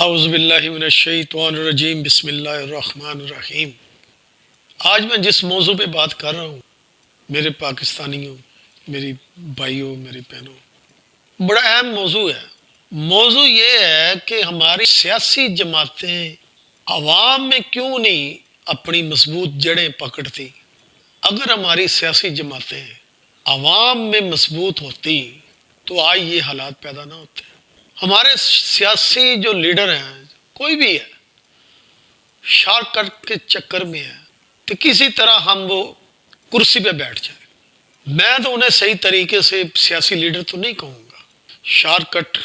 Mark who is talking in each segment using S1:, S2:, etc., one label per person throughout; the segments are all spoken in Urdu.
S1: اعوذ باللہ من الشیطان الرجیم بسم اللہ الرحمن الرحیم۔ آج میں جس موضوع پہ بات کر رہا ہوں میرے پاکستانیوں، میری بھائیوں، میری بہنوں، بڑا اہم موضوع ہے۔ موضوع یہ ہے کہ ہماری سیاسی جماعتیں عوام میں کیوں نہیں اپنی مضبوط جڑیں پکڑتی۔ اگر ہماری سیاسی جماعتیں عوام میں مضبوط ہوتی تو آج یہ حالات پیدا نہ ہوتے۔ ہمارے سیاسی جو لیڈر ہیں، کوئی بھی ہے، شارٹ کٹ کے چکر میں ہے کہ کسی طرح ہم وہ کرسی پہ بیٹھ جائیں۔ میں تو انہیں صحیح طریقے سے سیاسی لیڈر تو نہیں کہوں گا۔ شارٹ کٹ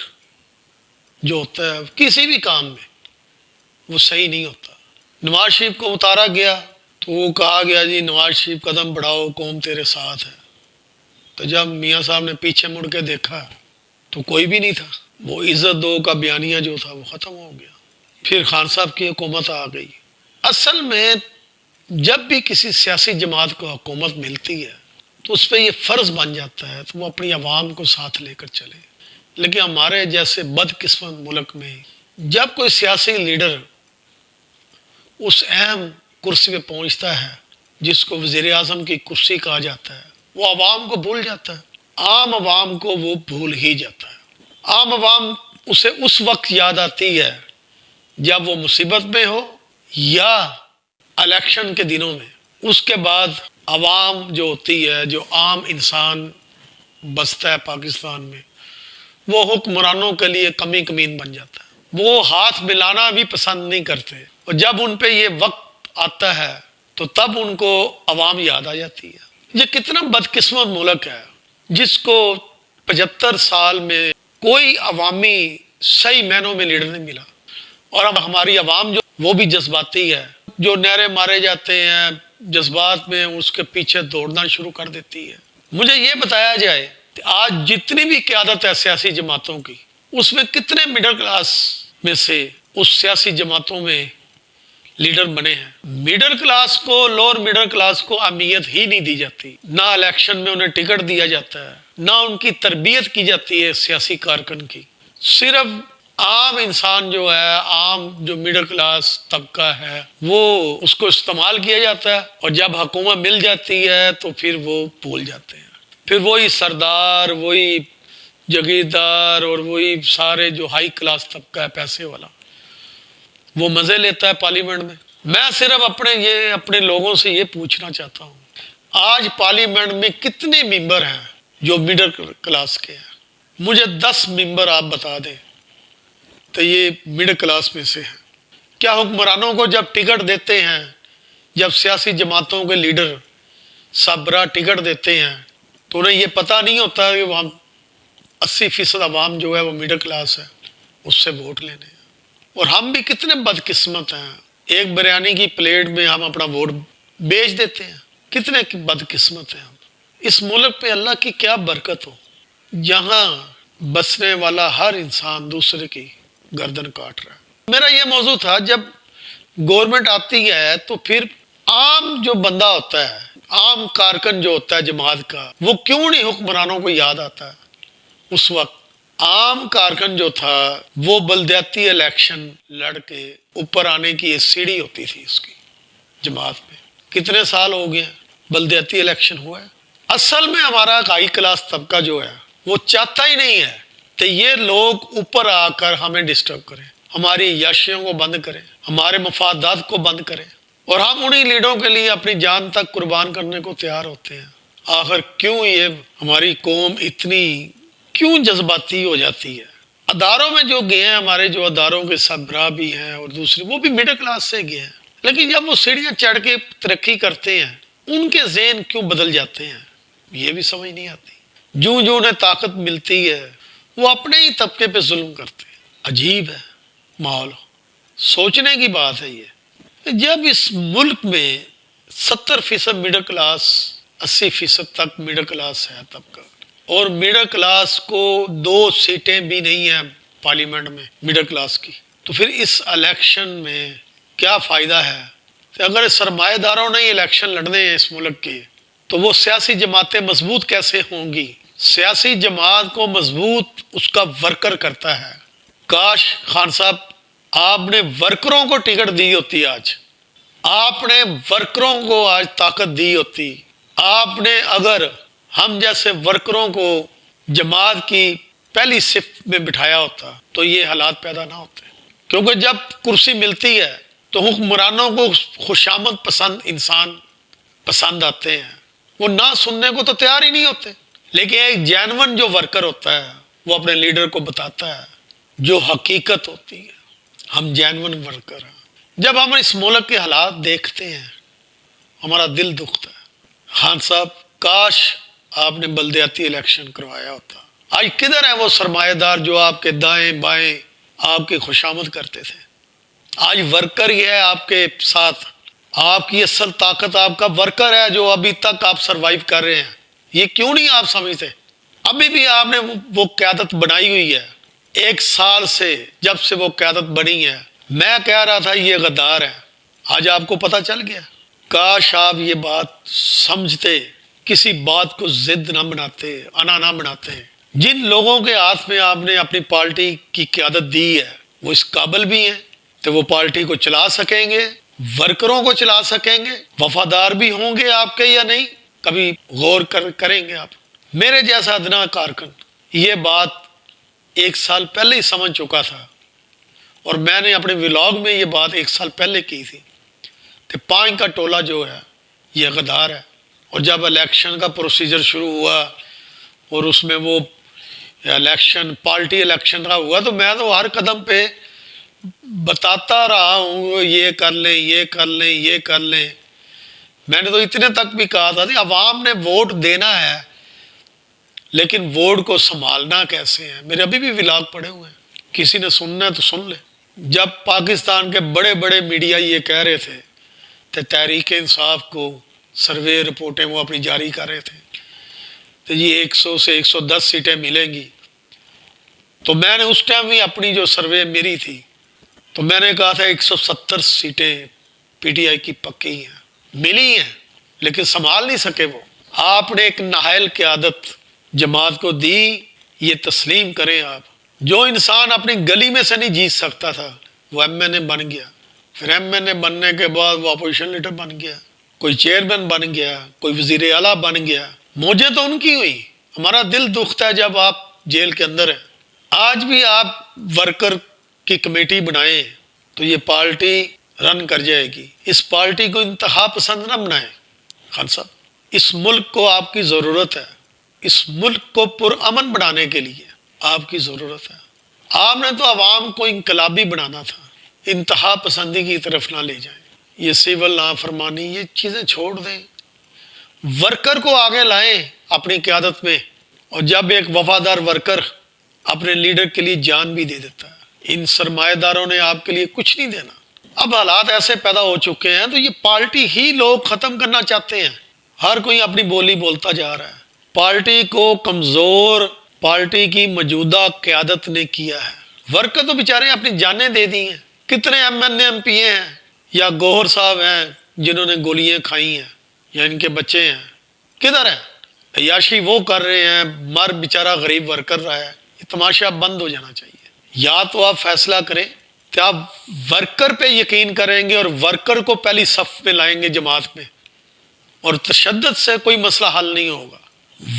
S1: جو ہوتا ہے کسی بھی کام میں وہ صحیح نہیں ہوتا۔ نواز شریف کو اتارا گیا تو وہ کہا گیا جی نواز شریف قدم بڑھاؤ، قوم تیرے ساتھ ہے۔ تو جب میاں صاحب نے پیچھے مڑ کے دیکھا تو کوئی بھی نہیں تھا۔ وہ عزت دو کا بیانیہ جو تھا وہ ختم ہو گیا۔ پھر خان صاحب کی حکومت آ گئی۔ اصل میں جب بھی کسی سیاسی جماعت کو حکومت ملتی ہے تو اس پہ یہ فرض بن جاتا ہے تو وہ اپنی عوام کو ساتھ لے کر چلے۔ لیکن ہمارے جیسے بدقسمت ملک میں جب کوئی سیاسی لیڈر اس اہم کرسی پہ پہنچتا ہے جس کو وزیر اعظم کی کرسی کہا جاتا ہے، وہ عوام کو بھول جاتا ہے۔ عام عوام کو وہ بھول ہی جاتا ہے۔ عام عوام اسے اس وقت یاد آتی ہے جب وہ مصیبت میں ہو یا الیکشن کے دنوں میں۔ اس کے بعد عوام جو ہوتی ہے، جو عام انسان بستا ہے پاکستان میں، وہ حکمرانوں کے لیے کمی کمین بن جاتا ہے۔ وہ ہاتھ ملانا بھی پسند نہیں کرتے، اور جب ان پہ یہ وقت آتا ہے تو تب ان کو عوام یاد آ جاتی ہے۔ یہ کتنا بدقسمت ملک ہے جس کو 75 سال میں کوئی عوامی صحیح معنوں میں لیڈر نہیں ملا، اور اب ہماری عوام جو وہ بھی جذباتی ہے، جو نعرے مارے جاتے ہیں جذبات میں اس کے پیچھے دوڑنا شروع کر دیتی ہے۔ مجھے یہ بتایا جائے کہ آج جتنی بھی قیادت ہے سیاسی جماعتوں کی، اس میں کتنے مڈل کلاس میں سے اس سیاسی جماعتوں میں لیڈر بنے ہیں۔ مڈل کلاس کو، لوور مڈل کلاس کو اہمیت ہی نہیں دی جاتی۔ نہ الیکشن میں انہیں ٹکٹ دیا جاتا ہے، نہ ان کی تربیت کی جاتی ہے سیاسی کارکن کی۔ صرف عام انسان جو ہے، عام جو مڈل کلاس طبقہ ہے، وہ اس کو استعمال کیا جاتا ہے، اور جب حکومت مل جاتی ہے تو پھر وہ بھول جاتے ہیں۔ پھر وہی سردار، وہی جگیردار اور وہی سارے جو ہائی کلاس طبقہ ہے، پیسے والا، وہ مزے لیتا ہے پارلیمنٹ میں۔ میں صرف اپنے لوگوں سے یہ پوچھنا چاہتا ہوں، آج پارلیمنٹ میں کتنے ممبر ہیں جو مڈل کلاس کے ہیں؟ مجھے 10 ممبر آپ بتا دیں تو یہ مڈل کلاس میں سے ہیں۔ کیا حکمرانوں کو جب ٹکٹ دیتے ہیں، جب سیاسی جماعتوں کے لیڈر سربراہ ٹکٹ دیتے ہیں تو انہیں یہ پتہ نہیں ہوتا کہ وہ 80% عوام جو ہے وہ مڈل کلاس ہے، اس سے ووٹ لینے ہیں؟ اور ہم بھی کتنے بدقسمت ہیں، ایک بریانی کی پلیٹ میں ہم اپنا ووٹ بیچ دیتے ہیں۔ کتنے بدقسمت ہیں ہم۔ اس ملک پہ اللہ کی کیا برکت ہو جہاں بسنے والا ہر انسان دوسرے کی گردن کاٹ رہا ہے۔ میرا یہ موضوع تھا، جب گورنمنٹ آتی ہے تو پھر عام جو بندہ ہوتا ہے، عام کارکن جو ہوتا ہے جماعت کا، وہ کیوں نہیں حکمرانوں کو یاد آتا ہے؟ اس وقت عام کارکن جو تھا وہ بلدیاتی الیکشن لڑ کے اوپر آنے کی ایک سیڑھی ہوتی تھی اس کی جماعت میں۔ کتنے سال ہو گئے بلدیاتی الیکشن ہوا ہے؟ اصل میں ہمارا ہائی کلاس طبقہ جو ہے وہ چاہتا ہی نہیں ہے کہ یہ لوگ اوپر آ کر ہمیں ڈسٹرب کریں، ہماری عیاشیوں کو بند کریں، ہمارے مفادات کو بند کریں، اور ہم انہی لیڈروں کے لیے اپنی جان تک قربان کرنے کو تیار ہوتے ہیں۔ آخر کیوں یہ ہماری قوم اتنی کیوں جذباتی ہو جاتی ہے؟ اداروں میں جو گئے ہیں، ہمارے جو اداروں کے سربراہ بھی ہیں اور دوسرے، وہ بھی مڈل کلاس سے گئے ہیں، لیکن جب وہ سیڑھیاں چڑھ کے ترقی کرتے ہیں ان کے ذہن کیوں بدل جاتے ہیں؟ یہ بھی سمجھ نہیں آتی۔ جو انہیں طاقت ملتی ہے وہ اپنے ہی طبقے پہ ظلم کرتے ہیں۔ عجیب ہے ماحول۔ سوچنے کی بات ہے یہ، جب اس ملک میں 70% مڈل کلاس، 80% تک مڈل کلاس ہے طبقہ، اور مڈل کلاس کو 2 سیٹیں بھی نہیں ہیں پارلیمنٹ میں مڈل کلاس کی، تو پھر اس الیکشن میں کیا فائدہ ہے؟ کہ اگر سرمایہ داروں نے الیکشن لڑنے ہیں اس ملک کے، تو وہ سیاسی جماعتیں مضبوط کیسے ہوں گی؟ سیاسی جماعت کو مضبوط اس کا ورکر کرتا ہے۔ کاش خان صاحب آپ نے ورکروں کو ٹکٹ دی ہوتی، آج آپ نے ورکروں کو آج طاقت دی ہوتی، آپ نے اگر ہم جیسے ورکروں کو جماعت کی پہلی صف میں بٹھایا ہوتا تو یہ حالات پیدا نہ ہوتے، کیونکہ جب کرسی ملتی ہے تو حکمرانوں کو خوشامد پسند انسان پسند آتے ہیں، وہ نہ سننے کو تو تیار ہی نہیں ہوتے، لیکن ایک جینون جو ورکر ہوتا ہے وہ اپنے لیڈر کو بتاتا ہے جو حقیقت ہوتی ہے، ہم جینون ورکر ہیں۔ جب ہم اس ملک کے حالات دیکھتے ہیں ہمارا دل دکھتا ہے۔ خان صاحب کاش آپ نے بلدیاتی الیکشن کروایا ہوتا، آج کدھر ہے وہ سرمایہ دار جو آپ کے دائیں بائیں آپ کی خوشامد کرتے تھے؟ آج ورکر ہی ہے آپ کے ساتھ، آپ کی اصل طاقت آپ کا ورکر ہے جو ابھی تک آپ سروائیو کر رہے ہیں۔ یہ کیوں نہیں آپ سمجھتے؟ ابھی بھی آپ نے وہ قیادت بنائی ہوئی ہے، 1 سال سے جب سے وہ قیادت بنی ہے، میں کہہ رہا تھا یہ غدار ہے، آج آپ کو پتہ چل گیا۔ کاش آپ یہ بات سمجھتے، کسی بات کو ضد نہ بناتے، انا نہ بناتے۔ جن لوگوں کے ہاتھ میں آپ نے اپنی پارٹی کی قیادت دی ہے وہ اس قابل بھی ہیں تو وہ پارٹی کو چلا سکیں گے، ورکروں کو چلا سکیں گے، وفادار بھی ہوں گے آپ کے یا نہیں، کبھی غور کریں گے آپ؟ میرے جیسا ادنا کارکن یہ بات 1 سال پہلے ہی سمجھ چکا تھا، اور میں نے اپنے ولاگ میں یہ بات 1 سال پہلے کی تھی کہ 5 کا ٹولہ جو ہے یہ غدار ہے۔ اور جب الیکشن کا پروسیجر شروع ہوا اور اس میں وہ الیکشن پارٹی الیکشن کا ہوا تو میں تو ہر قدم پہ بتاتا رہا ہوں یہ کر لیں یہ کر لیں یہ کر لیں۔ میں نے تو اتنے تک بھی کہا تھا کہ عوام نے ووٹ دینا ہے لیکن ووٹ کو سنبھالنا کیسے ہے۔ میرے ابھی بھی ولاگ پڑے ہوئے ہیں، کسی نے سننا ہے تو سن لے۔ جب پاکستان کے بڑے بڑے میڈیا یہ کہہ رہے تھے کہ تحریک انصاف کو سروے رپورٹیں وہ اپنی جاری کر رہے تھے تو یہ 100 سے 110 سیٹیں ملیں گی، تو میں نے اس ٹائم بھی اپنی جو سروے میری تھی تو میں نے کہا تھا 170 سیٹیں پی ٹی آئی کی پکی ہیں، ملی ہیں لیکن سنبھال نہیں سکے وہ۔ آپ نے ایک نااہل قیادت جماعت کو دی، یہ تسلیم کریں آپ۔ جو انسان اپنی گلی میں سے نہیں جیت سکتا تھا وہ ایم این اے بن گیا، پھر ایم این اے بننے کے بعد وہ اپوزیشن لیڈر بن گیا، کوئی چیئرمین بن گیا، کوئی وزیر اعلیٰ بن گیا۔ موجیں تو ان کی ہوئی، ہمارا دل دکھتا ہے جب آپ جیل کے اندر ہیں۔ آج بھی آپ ورکر کی کمیٹی بنائیں تو یہ پارٹی رن کر جائے گی۔ اس پارٹی کو انتہا پسند نہ بنائیں خان صاحب، اس ملک کو آپ کی ضرورت ہے، اس ملک کو پرامن بنانے کے لیے آپ کی ضرورت ہے۔ آپ نے تو عوام کو انقلابی بنانا تھا، انتہا پسندی کی طرف نہ لے جائیں، یہ سول نافرمانی یہ چیزیں چھوڑ دیں، ورکر کو آگے لائیں اپنی قیادت میں۔ اور جب ایک وفادار ورکر اپنے لیڈر کے لیے جان بھی دے دیتا ہے، ان سرمایہ داروں نے آپ کے لیے کچھ نہیں دینا۔ اب حالات ایسے پیدا ہو چکے ہیں تو یہ پارٹی ہی لوگ ختم کرنا چاہتے ہیں، ہر کوئی اپنی بولی بولتا جا رہا ہے۔ پارٹی کو کمزور پارٹی کی موجودہ قیادت نے کیا ہے، ورکر تو بیچارے اپنی جانیں دے دی ہیں۔ کتنے M N A M P A ہیں یا گوہر صاحب ہیں جنہوں نے گولیاں کھائی ہیں یا ان کے بچے ہیں، کدھر ہیں؟ عیاشی وہ کر رہے ہیں، مر بیچارہ غریب ورکر رہا ہے۔ یہ تماشا بند ہو جانا چاہیے۔ یا تو آپ فیصلہ کریں کہ آپ ورکر پہ یقین کریں گے اور ورکر کو پہلی صف میں لائیں گے جماعت میں، اور تشدد سے کوئی مسئلہ حل نہیں ہوگا۔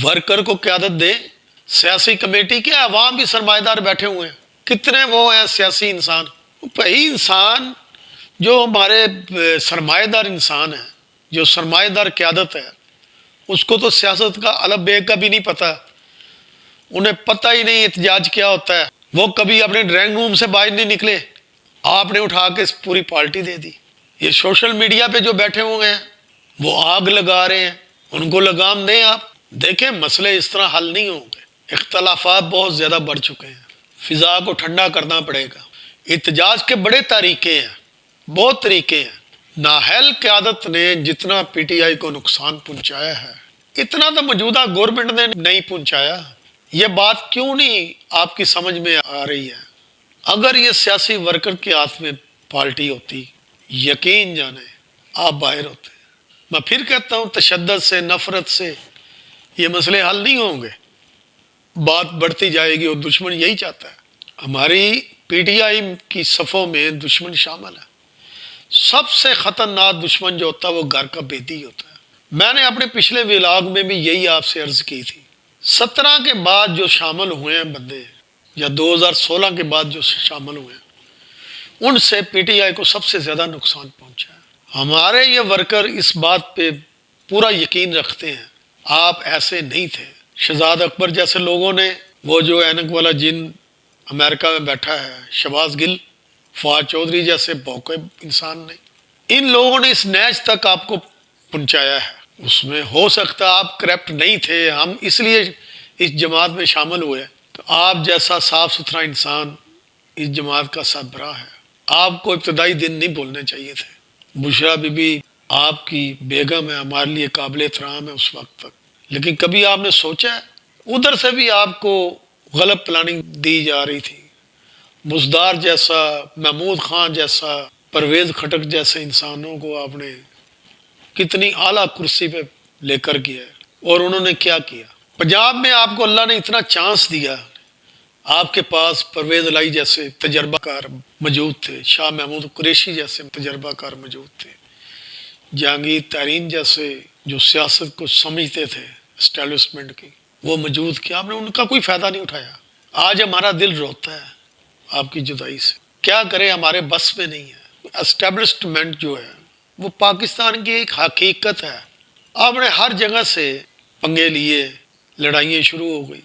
S1: ورکر کو قیادت دیں، سیاسی کمیٹی کے عوام بھی سرمایہ دار بیٹھے ہوئے ہیں، کتنے وہ ہیں سیاسی انسان، وہی انسان جو ہمارے سرمایہ دار انسان ہیں، جو سرمایہ دار قیادت ہے، اس کو تو سیاست کا الف بے کا بھی نہیں پتہ، انہیں پتہ ہی نہیں احتجاج کیا ہوتا ہے، وہ کبھی اپنے ڈرائنگ روم سے باہر نہیں نکلے، آپ نے اٹھا کے پوری پارٹی دے دی۔ یہ سوشل میڈیا پہ جو بیٹھے ہوئے ہیں وہ آگ لگا رہے ہیں، ان کو لگام دیں آپ۔ دیکھیں مسئلے اس طرح حل نہیں ہوں گے، اختلافات بہت زیادہ بڑھ چکے ہیں، فضا کو ٹھنڈا کرنا پڑے گا۔ احتجاج کے بڑے طریقے ہیں، بہت طریقے ہیں۔ نااہل قیادت نے جتنا پی ٹی آئی کو نقصان پہنچایا ہے اتنا تو موجودہ گورنمنٹ نے نہیں پہنچایا۔ یہ بات کیوں نہیں آپ کی سمجھ میں آ رہی ہے؟ اگر یہ سیاسی ورکر کے ہاتھ میں پارٹی ہوتی، یقین جانیں آپ باہر ہوتے۔ میں پھر کہتا ہوں تشدد سے، نفرت سے یہ مسئلے حل نہیں ہوں گے، بات بڑھتی جائے گی اور دشمن یہی چاہتا ہے۔ ہماری پی ٹی آئی کی صفوں میں دشمن شامل ہے۔ سب سے خطرناک دشمن جو ہوتا ہے وہ گھر کا بیٹی ہوتا ہے۔ میں نے اپنے پچھلے ولاگ میں بھی یہی آپ سے عرض کی تھی۔ 17 کے بعد جو شامل ہوئے ہیں بندے، یا 2016 کے بعد جو شامل ہوئے ہیں، ان سے پی ٹی آئی کو سب سے زیادہ نقصان پہنچا ہے۔ ہمارے یہ ورکر اس بات پہ پورا یقین رکھتے ہیں آپ ایسے نہیں تھے۔ شہزاد اکبر جیسے لوگوں نے، وہ جو اینک والا جن امریکہ میں بیٹھا ہے، شہباز گل، فواد چودھری جیسے بوکے انسان نے، ان لوگوں نے اس نیچ تک آپ کو پہنچایا ہے۔ اس میں ہو سکتا ہے آپ کرپٹ نہیں تھے، ہم اس لیے اس جماعت میں شامل ہوئے، تو آپ جیسا صاف ستھرا انسان اس جماعت کا سربراہ ہے، آپ کو ابتدائی دن نہیں بھولنے چاہیے تھے۔ بشرا بی بی آپ کی بیگم ہے، ہمارے لیے قابل احترام ہے اس وقت تک، لیکن کبھی آپ نے سوچا ہے ادھر سے بھی آپ کو غلط پلاننگ دی جا رہی تھی؟ بزدار جیسا، محمود خان جیسا، پرویز خٹک جیسے انسانوں کو آپ نے کتنی اعلیٰ کرسی پہ لے کر گیا ہے، اور انہوں نے کیا کیا؟ پنجاب میں آپ کو اللہ نے اتنا چانس دیا، آپ کے پاس پرویز الہی جیسے تجربہ کار موجود تھے، شاہ محمود قریشی جیسے تجربہ کار موجود تھے، جہانگیر ترین جیسے جو سیاست کو سمجھتے تھے اسٹیبلشمنٹ کی، وہ موجود کیا؟ آپ نے ان کا کوئی فائدہ نہیں اٹھایا۔ آج ہمارا دل روتا ہے آپ کی جدائی سے، کیا کرے، ہمارے بس میں نہیں ہے۔ اسٹیبلشمنٹ جو ہے وہ پاکستان کی ایک حقیقت ہے۔ آپ نے ہر جگہ سے پنگے لیے، لڑائیاں شروع ہو گئی۔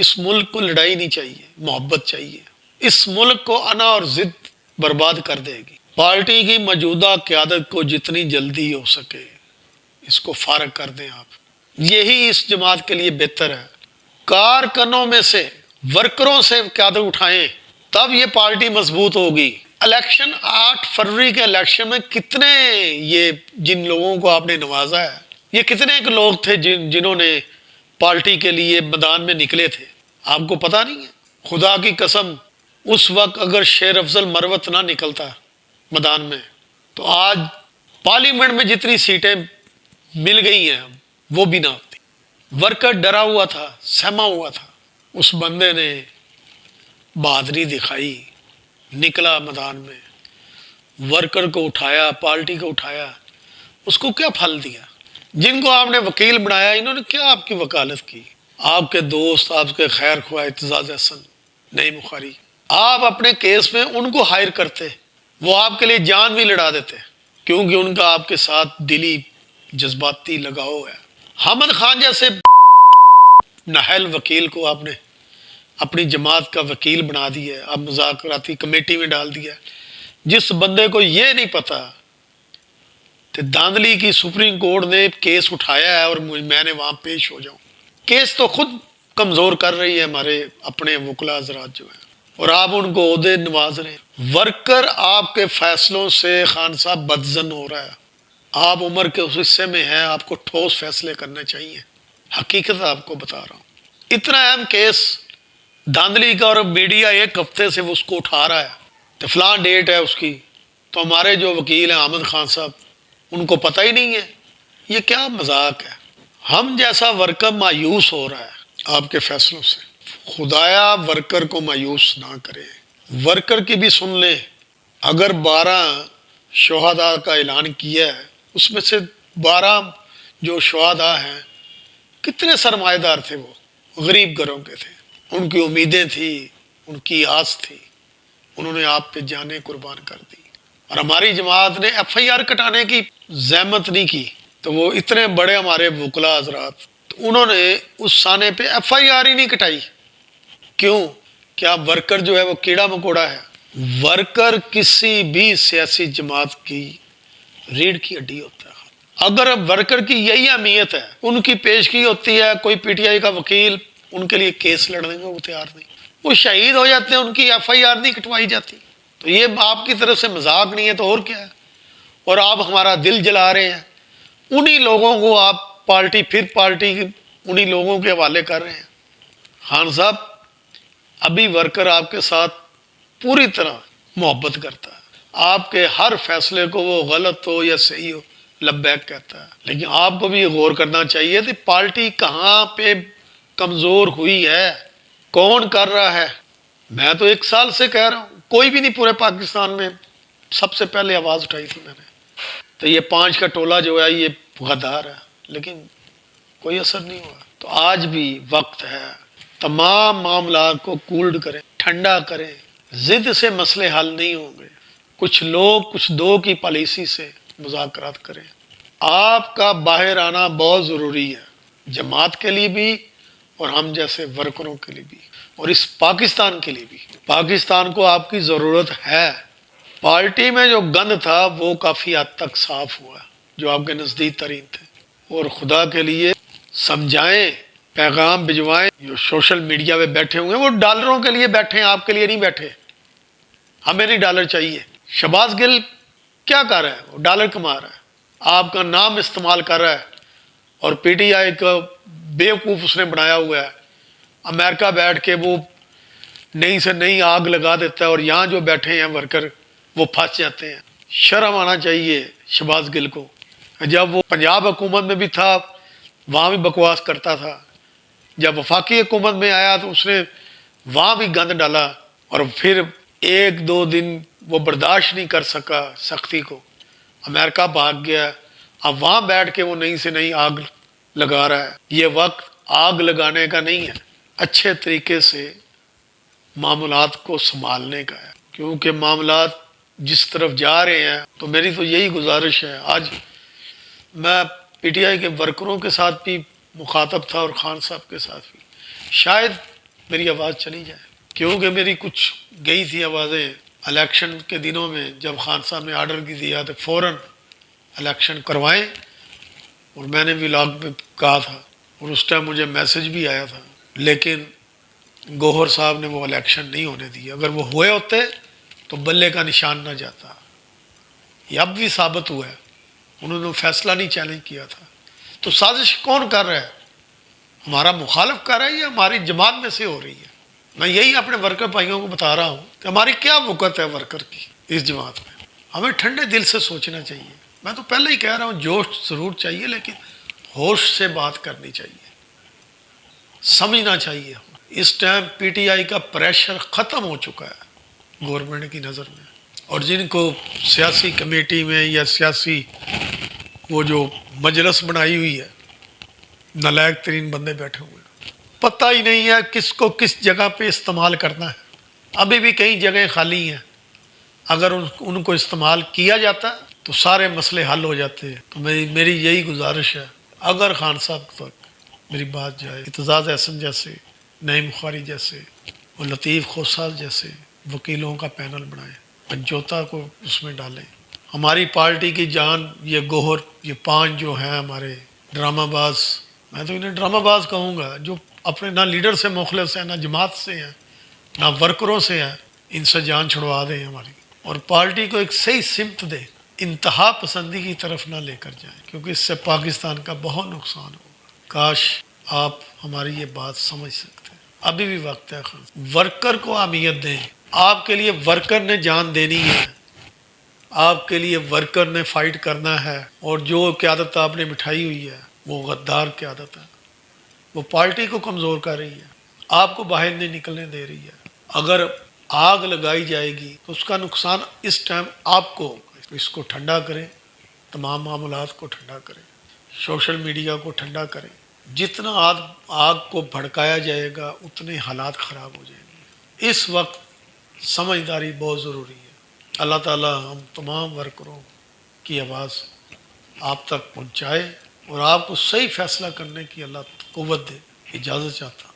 S1: اس ملک کو لڑائی نہیں چاہیے، محبت چاہیے۔ اس ملک کو انا اور ضد برباد کر دے گی۔ پارٹی کی موجودہ قیادت کو جتنی جلدی ہو سکے اس کو فارغ کر دیں آپ، یہی اس جماعت کے لیے بہتر ہے۔ کارکنوں میں سے، ورکروں سے قیادت اٹھائیں، تب یہ پارٹی مضبوط ہوگی۔ الیکشن 8 فروری کے الیکشن میں کتنے یہ جن لوگوں کو آپ نے نوازا ہے، یہ کتنے ایک لوگ تھے جنہوں نے پارٹی کے لیے میدان میں نکلے تھے؟ آپ کو پتہ نہیں ہے؟ خدا کی قسم، اس وقت اگر شیر افضل مروت نہ نکلتا میدان میں تو آج پارلیمنٹ میں جتنی سیٹیں مل گئی ہیں وہ بھی نہ ہوتی۔ ورکر ڈرا ہوا تھا، سہما ہوا تھا، اس بندے نے بہادری دکھائی، نکلا میدان میں، ورکر کو اٹھایا، پارٹی کو اٹھایا۔ اس کو کیا پھل دیا؟ جن کو آپ نے وکیل بنایا، انہوں نے کیا آپ کی وکالت کی؟ آپ کے دوست، آپ کے خیر خواہ اعتزاز احسن، نعیم بخاری، آپ اپنے کیس میں ان کو ہائر کرتے، وہ آپ کے لیے جان بھی لڑا دیتے، کیونکہ ان کا آپ کے ساتھ دلی جذباتی لگاؤ ہے۔ حامد خان جیسے نااہل وکیل کو آپ نے اپنی جماعت کا وکیل بنا دیا ہے، اب مذاکراتی کمیٹی میں ڈال دیا ہے۔ جس بندے کو یہ نہیں پتا کہ دھاندلی کی سپریم کورٹ نے کیس اٹھایا ہے اور میں نے وہاں پیش ہو جاؤں، کیس تو خود کمزور کر رہی ہے ہمارے اپنے وکلا حضرات جو ہیں، اور آپ ان کو عہدے نواز رہے ہیں۔ ورکر آپ کے فیصلوں سے خان صاحب بدظن ہو رہا ہے۔ آپ عمر کے اس حصے میں ہیں، آپ کو ٹھوس فیصلے کرنے چاہیے۔ حقیقت آپ کو بتا رہا ہوں، اتنا اہم کیس دھاندلی کا، اور میڈیا ایک ہفتے سے وہ اس کو اٹھا رہا ہے، تو فلاں ڈیٹ ہے اس کی، تو ہمارے جو وکیل ہیں حامد خان صاحب، ان کو پتہ ہی نہیں ہے۔ یہ کیا مذاق ہے؟ ہم جیسا ورکر مایوس ہو رہا ہے آپ کے فیصلوں سے۔ خدایا ورکر کو مایوس نہ کرے، ورکر کی بھی سن لے۔ اگر 12 شہداء کا اعلان کیا ہے، اس میں سے 12 جو شہداء ہیں، کتنے سرمایہ دار تھے، وہ غریب گھروں کے تھے، ان کی امیدیں تھی، ان کی آس تھی، انہوں نے آپ پہ جانیں قربان کر دی۔ اور ہماری جماعت نے ایف آئی آر کٹانے کی زحمت نہیں کی، تو وہ اتنے بڑے ہمارے وکلا حضرات، تو انہوں نے اس سانے پہ ایف آئی آر ہی نہیں کٹائی۔ کیوں؟ کیا ورکر جو ہے وہ کیڑا مکوڑا ہے؟ ورکر کسی بھی سیاسی جماعت کی ریڑھ کی ہڈی ہوتا ہے۔ اگر ورکر کی یہی اہمیت ہے، ان کی پیشگی ہوتی ہے، کوئی پی ٹی آئی کا وکیل ان کے لیے کیس لڑنے کو وہ تیار نہیں، وہ شہید ہو جاتے ہیں، ان کی ایف آئی آر نہیں کٹوائی جاتی، تو یہ آپ کی طرف سے مذاق نہیں ہے تو اور کیا ہے؟ اور آپ ہمارا دل جلا رہے ہیں، انہی لوگوں کو آپ پارٹی انہی لوگوں کے حوالے کر رہے ہیں۔ خان صاحب، ابھی ورکر آپ کے ساتھ پوری طرح محبت کرتا ہے، آپ کے ہر فیصلے کو وہ غلط ہو یا صحیح ہو لبیک کہتا ہے، لیکن آپ کو بھی یہ غور کرنا چاہیے کہ پارٹی کہاں پہ کمزور ہوئی ہے، کون کر رہا ہے۔ میں تو 1 سال سے کہہ رہا ہوں کوئی بھی نہیں پورے پاکستان میں سب سے پہلے آواز اٹھائی تھی میں نے. تو یہ 5 کا ٹولہ جو ہے یہ غدار ہے، لیکن کوئی اثر نہیں ہوا. تو آج بھی وقت ہے، تمام معاملات کو کولڈ کریں، ٹھنڈا کریں. ضد سے مسئلے حل نہیں ہوں گے. کچھ لوگ کچھ دو کی پالیسی سے مذاکرات کریں. آپ کا باہر آنا بہت ضروری ہے، جماعت کے لیے بھی اور ہم جیسے ورکروں کے لیے بھی، اور اس پاکستان کے لیے بھی. پاکستان کو آپ کی ضرورت ہے. پارٹی میں جو گند تھا وہ کافی حد تک صاف ہوا، جو آپ کے نزدیک ترین تھے. اور خدا کے لیے سمجھائیں، پیغام بھجوائیں. جو سوشل میڈیا پہ بیٹھے ہوئے ہیں وہ ڈالروں کے لیے بیٹھے ہیں، آپ کے لیے نہیں بیٹھے. ہمیں نہیں ڈالر چاہیے. شہباز گل کیا کر رہا ہے؟ وہ ڈالر کما رہا ہے، آپ کا نام استعمال کر رہا ہے. اور پی ٹی آئی کا بیوقوف اس نے بنایا ہوا ہے. امریکہ بیٹھ کے وہ نئی سے نئی آگ لگا دیتا ہے، اور یہاں جو بیٹھے ہیں ورکر وہ پھنس جاتے ہیں. شرم آنا چاہیے شہباز گل کو. جب وہ پنجاب حکومت میں بھی تھا وہاں بھی بکواس کرتا تھا، جب وفاقی حکومت میں آیا تو اس نے وہاں بھی گند ڈالا، اور پھر 1-2 دن وہ برداشت نہیں کر سکا سختی کو، امریکہ بھاگ گیا. اب وہاں بیٹھ کے وہ نئی سے نئی آگ لگا رہا ہے. یہ وقت آگ لگانے کا نہیں ہے، اچھے طریقے سے معاملات کو سنبھالنے کا ہے. کیونکہ معاملات جس طرف جا رہے ہیں، تو میری تو یہی گزارش ہے. آج میں پی ٹی آئی کے ورکروں کے ساتھ بھی مخاطب تھا اور خان صاحب کے ساتھ بھی. شاید میری آواز چلی جائے، کیونکہ میری کچھ گئی تھی آوازیں الیکشن کے دنوں میں. جب خان صاحب نے آرڈر کی دیا تو فوراً الیکشن کروائیں، اور میں نے ولاگ میں کہا تھا، اور اس ٹائم مجھے میسج بھی آیا تھا. لیکن گوہر صاحب نے وہ الیکشن نہیں ہونے دی. اگر وہ ہوئے ہوتے تو بلے کا نشان نہ جاتا. یہ اب بھی ثابت ہوا ہے، انہوں نے فیصلہ نہیں چیلنج کیا تھا. تو سازش کون کر رہا ہے؟ ہمارا مخالف کر رہا ہے یا ہماری جماعت میں سے ہو رہی ہے؟ میں یہی اپنے ورکر بھائیوں کو بتا رہا ہوں کہ ہماری کیا وقت ہے ورکر کی اس جماعت میں. ہمیں ٹھنڈے دل سے سوچنا چاہیے. میں تو پہلے ہی کہہ رہا ہوں، جوش ضرور چاہیے، لیکن ہوش سے بات کرنی چاہیے، سمجھنا چاہیے. اس ٹائم پی ٹی آئی کا پریشر ختم ہو چکا ہے گورنمنٹ کی نظر میں، اور جن کو سیاسی کمیٹی میں یا سیاسی وہ جو مجلس بنائی ہوئی ہے، نالائق ترین بندے بیٹھے ہوئے ہیں، پتہ ہی نہیں ہے کس کو کس جگہ پہ استعمال کرنا ہے. ابھی بھی کئی جگہیں خالی ہیں، اگر ان کو استعمال کیا جاتا تو سارے مسئلے حل ہو جاتے ہیں. تو میری یہی گزارش ہے، اگر خان صاحب تک میری بات جائے، اعتزاز احسن جیسے، نعیم بخاری جیسے اور لطیف خوصاز جیسے وکیلوں کا پینل بنائیں، پنجوتا کو اس میں ڈالیں. ہماری پارٹی کی جان یہ گوہر، یہ 5 جو ہیں ہمارے ڈرامہ باز، میں تو انہیں ڈرامہ باز کہوں گا، جو اپنے نہ لیڈر سے مخلص ہیں، نہ جماعت سے ہیں، نہ ورکروں سے ہیں. ان سے جان چھڑوا دیں ہماری، اور پارٹی کو ایک صحیح سمت دیں. انتہا پسندی کی طرف نہ لے کر جائیں، کیونکہ اس سے پاکستان کا بہت نقصان ہوگا. کاش آپ ہماری یہ بات سمجھ سکتے ہیں. ابھی بھی وقت ہے. ورکر کو اہمیت دیں. آپ کے لیے ورکر نے جان دینی ہے، آپ کے لیے ورکر نے فائٹ کرنا ہے. اور جو قیادت آپ نے بٹھائی ہوئی ہے وہ غدار قیادت ہے، وہ پارٹی کو کمزور کر رہی ہے، آپ کو باہر نہیں نکلنے دے رہی ہے. اگر آگ لگائی جائے گی تو اس کا نقصان اس ٹائم آپ کو ہوگا. اس کو ٹھنڈا کریں، تمام معاملات کو ٹھنڈا کریں، سوشل میڈیا کو ٹھنڈا کریں. جتنا آگ کو بھڑکایا جائے گا اتنے حالات خراب ہو جائیں گے. اس وقت سمجھداری بہت ضروری ہے. اللہ تعالی ہم تمام ورکروں کی آواز آپ تک پہنچائے اور آپ کو صحیح فیصلہ کرنے کی اللہ قوت دے. اجازت چاہتا ہوں.